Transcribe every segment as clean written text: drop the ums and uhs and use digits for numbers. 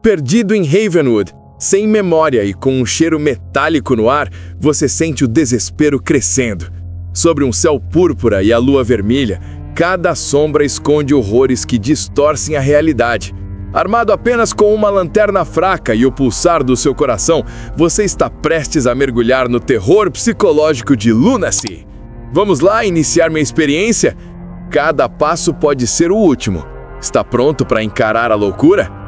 Perdido em Havenwood, sem memória e com um cheiro metálico no ar, você sente o desespero crescendo. Sobre um céu púrpura e a lua vermelha, cada sombra esconde horrores que distorcem a realidade. Armado apenas com uma lanterna fraca e o pulsar do seu coração, você está prestes a mergulhar no terror psicológico de Lunacy. Vamos lá iniciar minha experiência? Cada passo pode ser o último. Está pronto para encarar a loucura?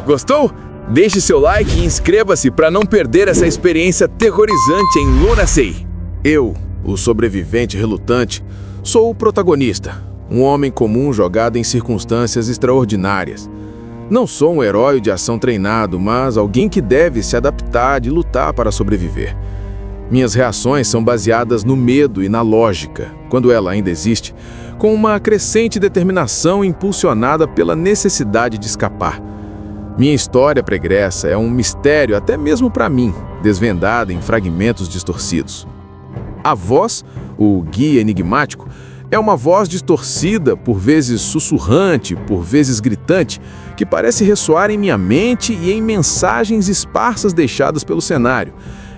Gostou? Deixe seu like e inscreva-se para não perder essa experiência aterrorizante em Lunacy. Eu, o sobrevivente relutante, sou o protagonista, um homem comum jogado em circunstâncias extraordinárias. Não sou um herói de ação treinado, mas alguém que deve se adaptar e lutar para sobreviver. Minhas reações são baseadas no medo e na lógica, quando ela ainda existe, com uma crescente determinação impulsionada pela necessidade de escapar. Minha história pregressa é um mistério até mesmo para mim, desvendada em fragmentos distorcidos. A voz, o guia enigmático, é uma voz distorcida, por vezes sussurrante, por vezes gritante, que parece ressoar em minha mente e em mensagens esparsas deixadas pelo cenário.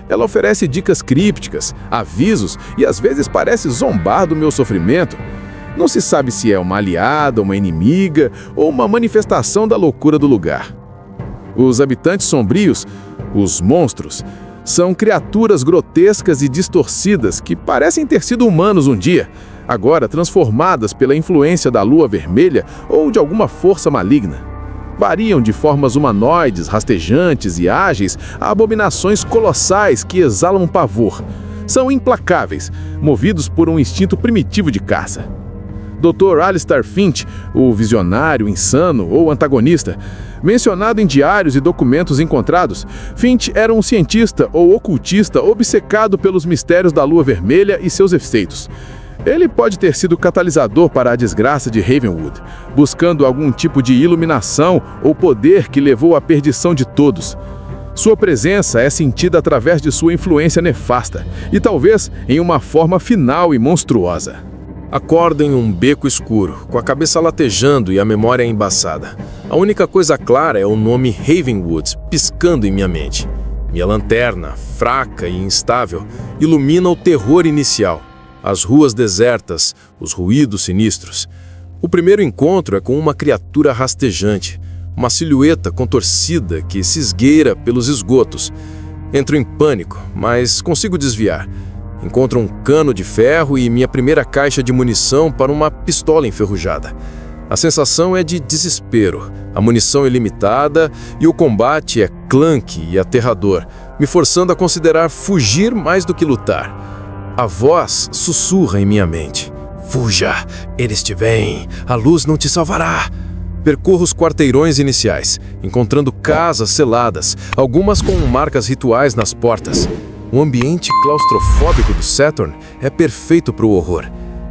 Ela oferece dicas crípticas, avisos e às vezes parece zombar do meu sofrimento. Não se sabe se é uma aliada, uma inimiga ou uma manifestação da loucura do lugar. Os habitantes sombrios, os monstros, são criaturas grotescas e distorcidas que parecem ter sido humanos um dia, agora transformadas pela influência da lua vermelha ou de alguma força maligna. Variam de formas humanoides, rastejantes e ágeis a abominações colossais que exalam pavor. São implacáveis, movidos por um instinto primitivo de caça. Dr. Alistair Finch, o visionário, insano ou antagonista, mencionado em diários e documentos encontrados, Finch era um cientista ou ocultista obcecado pelos mistérios da Lua Vermelha e seus efeitos. Ele pode ter sido catalisador para a desgraça de Havenwood, buscando algum tipo de iluminação ou poder que levou à perdição de todos. Sua presença é sentida através de sua influência nefasta e talvez em uma forma final e monstruosa. Acordo em um beco escuro, com a cabeça latejando e a memória embaçada. A única coisa clara é o nome Havenwood piscando em minha mente. Minha lanterna, fraca e instável, ilumina o terror inicial. As ruas desertas, os ruídos sinistros. O primeiro encontro é com uma criatura rastejante, uma silhueta contorcida que se esgueira pelos esgotos. Entro em pânico, mas consigo desviar. Encontro um cano de ferro e minha primeira caixa de munição para uma pistola enferrujada. A sensação é de desespero, a munição é limitada e o combate é clunky e aterrador, me forçando a considerar fugir mais do que lutar. A voz sussurra em minha mente. Fuja, eles te veem, a luz não te salvará. Percorro os quarteirões iniciais, encontrando casas seladas, algumas com marcas rituais nas portas. O ambiente claustrofóbico do Saturn é perfeito para o horror.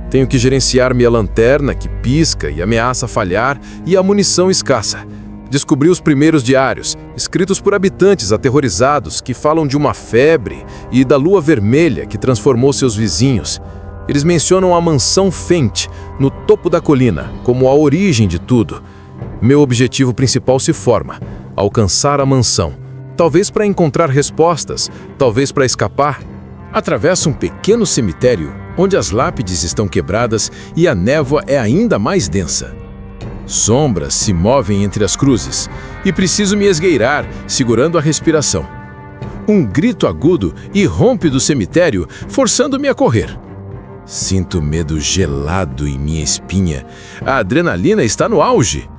Tenho que gerenciar minha lanterna, que pisca e ameaça falhar, e a munição escassa. Descobri os primeiros diários, escritos por habitantes aterrorizados que falam de uma febre e da lua vermelha que transformou seus vizinhos. Eles mencionam a mansão Finch, no topo da colina, como a origem de tudo. Meu objetivo principal se forma: alcançar a mansão. Talvez para encontrar respostas, talvez para escapar. Atravesso um pequeno cemitério, onde as lápides estão quebradas e a névoa é ainda mais densa. Sombras se movem entre as cruzes, e preciso me esgueirar, segurando a respiração. Um grito agudo irrompe do cemitério, forçando-me a correr. Sinto medo gelado em minha espinha. A adrenalina está no auge.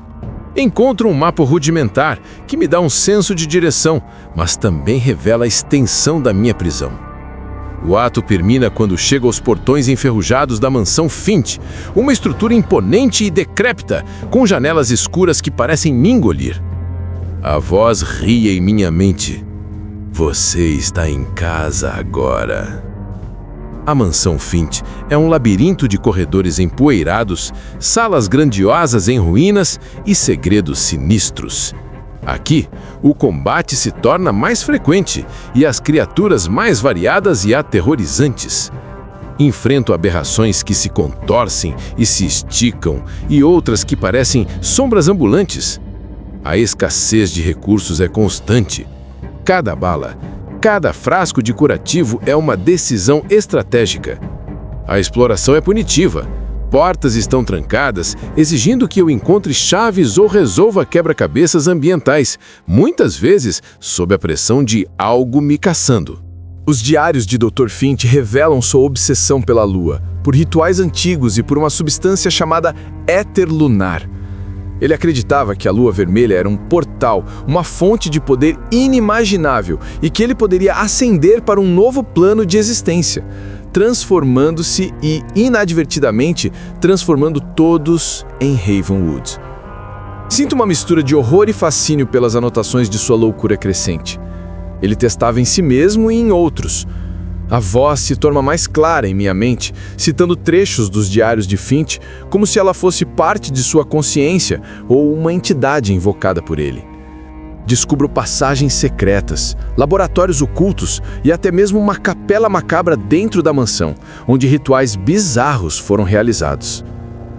Encontro um mapa rudimentar que me dá um senso de direção, mas também revela a extensão da minha prisão. O ato termina quando chego aos portões enferrujados da mansão Finch, uma estrutura imponente e decrépita, com janelas escuras que parecem me engolir. A voz ri em minha mente. Você está em casa agora. A mansão Finch é um labirinto de corredores empoeirados, salas grandiosas em ruínas e segredos sinistros. Aqui, o combate se torna mais frequente e as criaturas mais variadas e aterrorizantes. Enfrento aberrações que se contorcem e se esticam e outras que parecem sombras ambulantes. A escassez de recursos é constante. Cada bala, cada frasco de curativo é uma decisão estratégica. A exploração é punitiva. Portas estão trancadas, exigindo que eu encontre chaves ou resolva quebra-cabeças ambientais, muitas vezes sob a pressão de algo me caçando. Os diários de Dr. Finch revelam sua obsessão pela Lua, por rituais antigos e por uma substância chamada éter lunar. Ele acreditava que a Lua Vermelha era um portal, uma fonte de poder inimaginável e que ele poderia ascender para um novo plano de existência, transformando-se e, inadvertidamente, transformando todos em Ravenwood. Sinto uma mistura de horror e fascínio pelas anotações de sua loucura crescente. Ele testava em si mesmo e em outros. A voz se torna mais clara em minha mente, citando trechos dos diários de Finch, como se ela fosse parte de sua consciência ou uma entidade invocada por ele. Descubro passagens secretas, laboratórios ocultos e até mesmo uma capela macabra dentro da mansão, onde rituais bizarros foram realizados.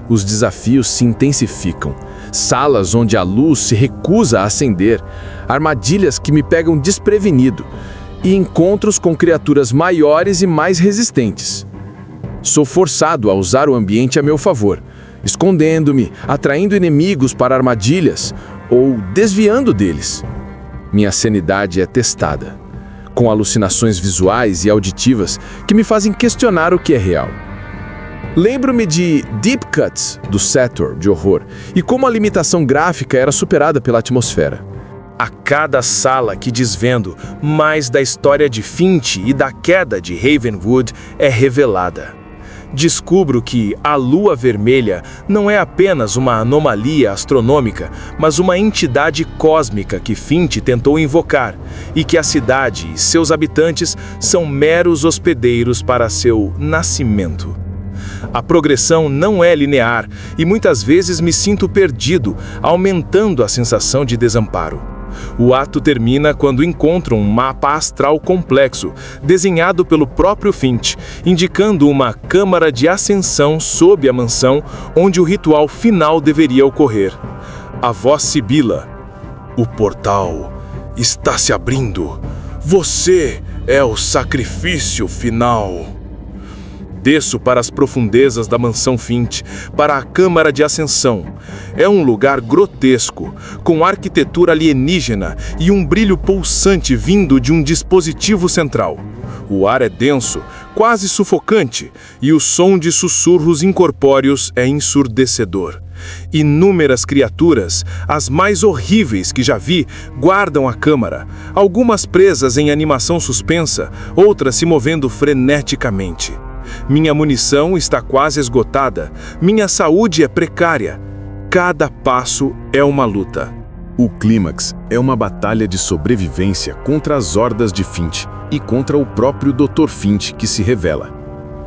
Os desafios se intensificam, salas onde a luz se recusa a acender, armadilhas que me pegam desprevenido e encontros com criaturas maiores e mais resistentes. Sou forçado a usar o ambiente a meu favor, escondendo-me, atraindo inimigos para armadilhas ou desviando deles. Minha sanidade é testada, com alucinações visuais e auditivas que me fazem questionar o que é real. Lembro-me de Deep Cuts, do Sator, de horror, e como a limitação gráfica era superada pela atmosfera. A cada sala que desvendo, mais da história de Finch e da queda de Ravenwood é revelada. Descubro que a Lua Vermelha não é apenas uma anomalia astronômica, mas uma entidade cósmica que Finch tentou invocar, e que a cidade e seus habitantes são meros hospedeiros para seu nascimento. A progressão não é linear e muitas vezes me sinto perdido, aumentando a sensação de desamparo. O ato termina quando encontro um mapa astral complexo, desenhado pelo próprio Finch, indicando uma câmara de ascensão sob a mansão, onde o ritual final deveria ocorrer. A voz sibila: "O portal está se abrindo. Você é o sacrifício final." Desço para as profundezas da mansão Finch, para a câmara de ascensão. É um lugar grotesco, com arquitetura alienígena e um brilho pulsante vindo de um dispositivo central. O ar é denso, quase sufocante, e o som de sussurros incorpóreos é ensurdecedor. Inúmeras criaturas, as mais horríveis que já vi, guardam a câmara, algumas presas em animação suspensa, outras se movendo freneticamente. Minha munição está quase esgotada, minha saúde é precária. Cada passo é uma luta. O clímax é uma batalha de sobrevivência contra as hordas de Finch e contra o próprio Dr. Finch que se revela.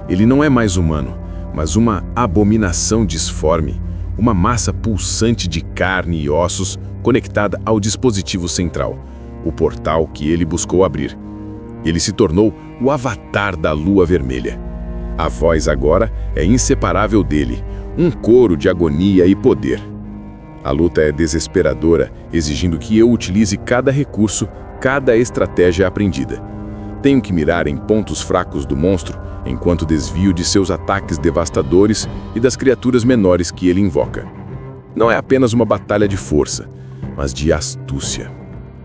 Ele não é mais humano, mas uma abominação disforme, uma massa pulsante de carne e ossos conectada ao dispositivo central, o portal que ele buscou abrir. Ele se tornou o avatar da Lua Vermelha. A voz agora é inseparável dele, um coro de agonia e poder. A luta é desesperadora, exigindo que eu utilize cada recurso, cada estratégia aprendida. Tenho que mirar em pontos fracos do monstro, enquanto desvio de seus ataques devastadores e das criaturas menores que ele invoca. Não é apenas uma batalha de força, mas de astúcia.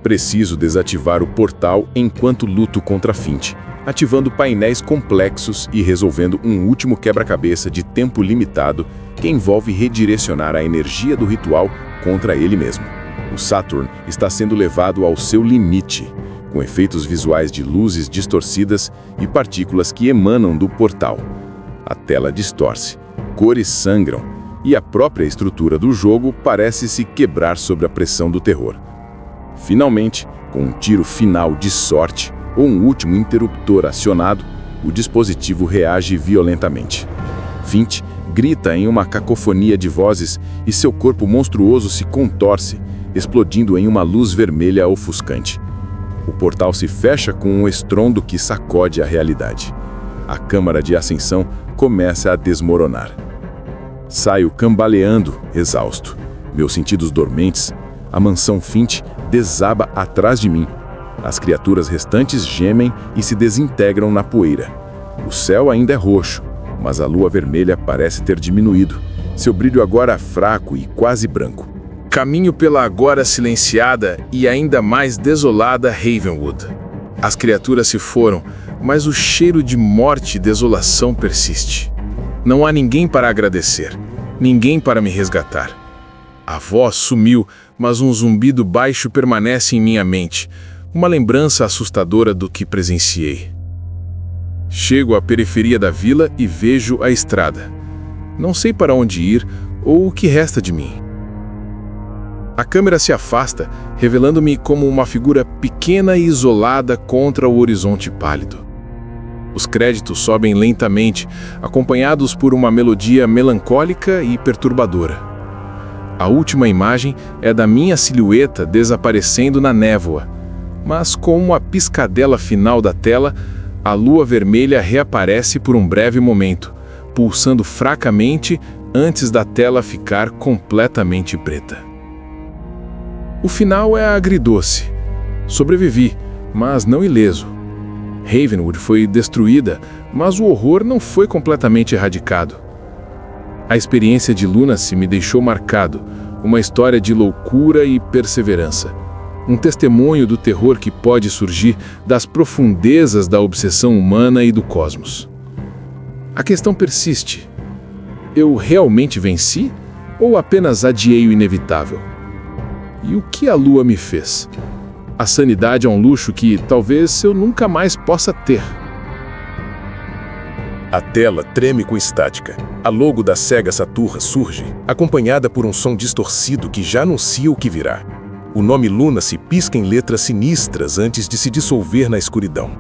Preciso desativar o portal enquanto luto contra Finch, ativando painéis complexos e resolvendo um último quebra-cabeça de tempo limitado que envolve redirecionar a energia do ritual contra ele mesmo. O Saturn está sendo levado ao seu limite, com efeitos visuais de luzes distorcidas e partículas que emanam do portal. A tela distorce, cores sangram e a própria estrutura do jogo parece se quebrar sob a pressão do terror. Finalmente, com um tiro final de sorte ou um último interruptor acionado, o dispositivo reage violentamente. Finch grita em uma cacofonia de vozes e seu corpo monstruoso se contorce, explodindo em uma luz vermelha ofuscante. O portal se fecha com um estrondo que sacode a realidade. A câmara de ascensão começa a desmoronar. Saio cambaleando, exausto, meus sentidos dormentes, A mansão Finch desaba atrás de mim. As criaturas restantes gemem e se desintegram na poeira. O céu ainda é roxo, mas a lua vermelha parece ter diminuído. Seu brilho agora é fraco e quase branco. Caminho pela agora silenciada e ainda mais desolada Ravenwood. As criaturas se foram, mas o cheiro de morte e desolação persiste. Não há ninguém para agradecer, ninguém para me resgatar. A voz sumiu, mas um zumbido baixo permanece em minha mente, uma lembrança assustadora do que presenciei. Chego à periferia da vila e vejo a estrada. Não sei para onde ir ou o que resta de mim. A câmera se afasta, revelando-me como uma figura pequena e isolada contra o horizonte pálido. Os créditos sobem lentamente, acompanhados por uma melodia melancólica e perturbadora. A última imagem é da minha silhueta desaparecendo na névoa, mas com uma piscadela final da tela, a lua vermelha reaparece por um breve momento, pulsando fracamente antes da tela ficar completamente preta. O final é agridoce. Sobrevivi, mas não ileso. Ravenwood foi destruída, mas o horror não foi completamente erradicado. A experiência de Lunacy me deixou marcado, uma história de loucura e perseverança. Um testemunho do terror que pode surgir das profundezas da obsessão humana e do cosmos. A questão persiste. Eu realmente venci ou apenas adiei o inevitável? E o que a lua me fez? A sanidade é um luxo que talvez eu nunca mais possa ter. A tela treme com estática. A logo da Sega Saturn surge, acompanhada por um som distorcido que já anuncia o que virá. O nome Lunacy pisca em letras sinistras antes de se dissolver na escuridão.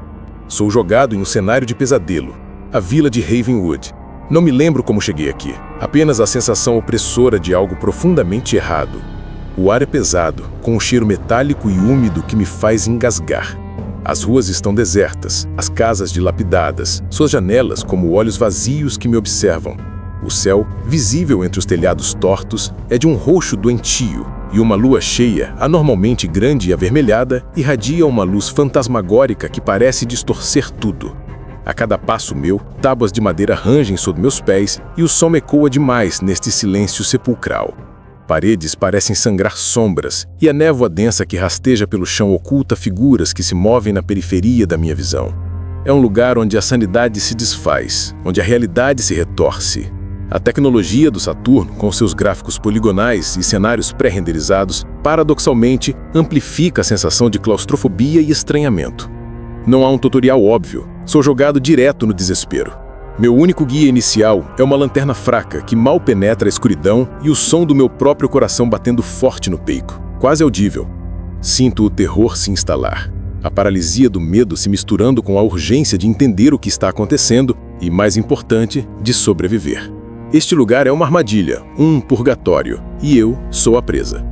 Sou jogado em um cenário de pesadelo, a vila de Ravenwood. Não me lembro como cheguei aqui, apenas a sensação opressora de algo profundamente errado. O ar é pesado, com um cheiro metálico e úmido que me faz engasgar. As ruas estão desertas, as casas dilapidadas, suas janelas como olhos vazios que me observam. O céu, visível entre os telhados tortos, é de um roxo doentio, e uma lua cheia, anormalmente grande e avermelhada, irradia uma luz fantasmagórica que parece distorcer tudo. A cada passo meu, tábuas de madeira rangem sob meus pés e o som ecoa demais neste silêncio sepulcral. Paredes parecem sangrar sombras, e a névoa densa que rasteja pelo chão oculta figuras que se movem na periferia da minha visão. É um lugar onde a sanidade se desfaz, onde a realidade se retorce. A tecnologia do Saturno, com seus gráficos poligonais e cenários pré-renderizados, paradoxalmente amplifica a sensação de claustrofobia e estranhamento. Não há um tutorial óbvio, sou jogado direto no desespero. Meu único guia inicial é uma lanterna fraca que mal penetra a escuridão e o som do meu próprio coração batendo forte no peito, quase audível. Sinto o terror se instalar, a paralisia do medo se misturando com a urgência de entender o que está acontecendo e, mais importante, de sobreviver. Este lugar é uma armadilha, um purgatório, e eu sou a presa.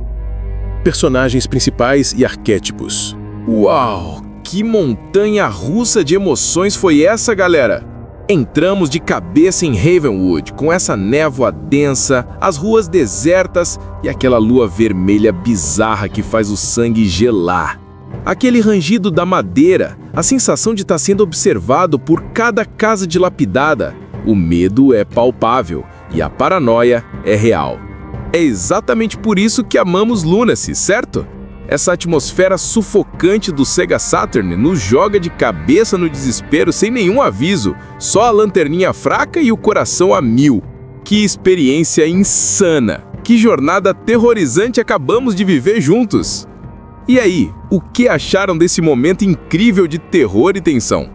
Personagens principais e arquétipos. Uau! Que montanha russa de emoções foi essa, galera? Entramos de cabeça em Ravenwood, com essa névoa densa, as ruas desertas e aquela lua vermelha bizarra que faz o sangue gelar. Aquele rangido da madeira, a sensação de estar sendo observado por cada casa dilapidada. O medo é palpável e a paranoia é real. É exatamente por isso que amamos Lunacy, certo? Essa atmosfera sufocante do Sega Saturn nos joga de cabeça no desespero sem nenhum aviso, só a lanterninha fraca e o coração a mil. Que experiência insana! Que jornada aterrorizante acabamos de viver juntos! E aí, o que acharam desse momento incrível de terror e tensão?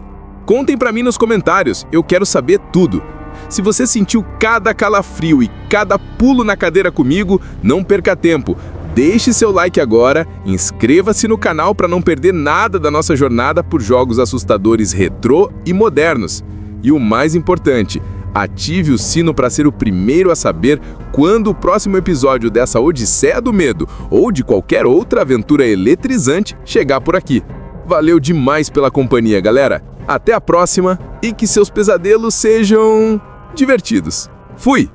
Contem pra mim nos comentários, eu quero saber tudo. Se você sentiu cada calafrio e cada pulo na cadeira comigo, não perca tempo. Deixe seu like agora, inscreva-se no canal para não perder nada da nossa jornada por jogos assustadores retrô e modernos. E o mais importante, ative o sino para ser o primeiro a saber quando o próximo episódio dessa Odisseia do Medo ou de qualquer outra aventura eletrizante chegar por aqui. Valeu demais pela companhia, galera! Até a próxima e que seus pesadelos sejam divertidos. Fui!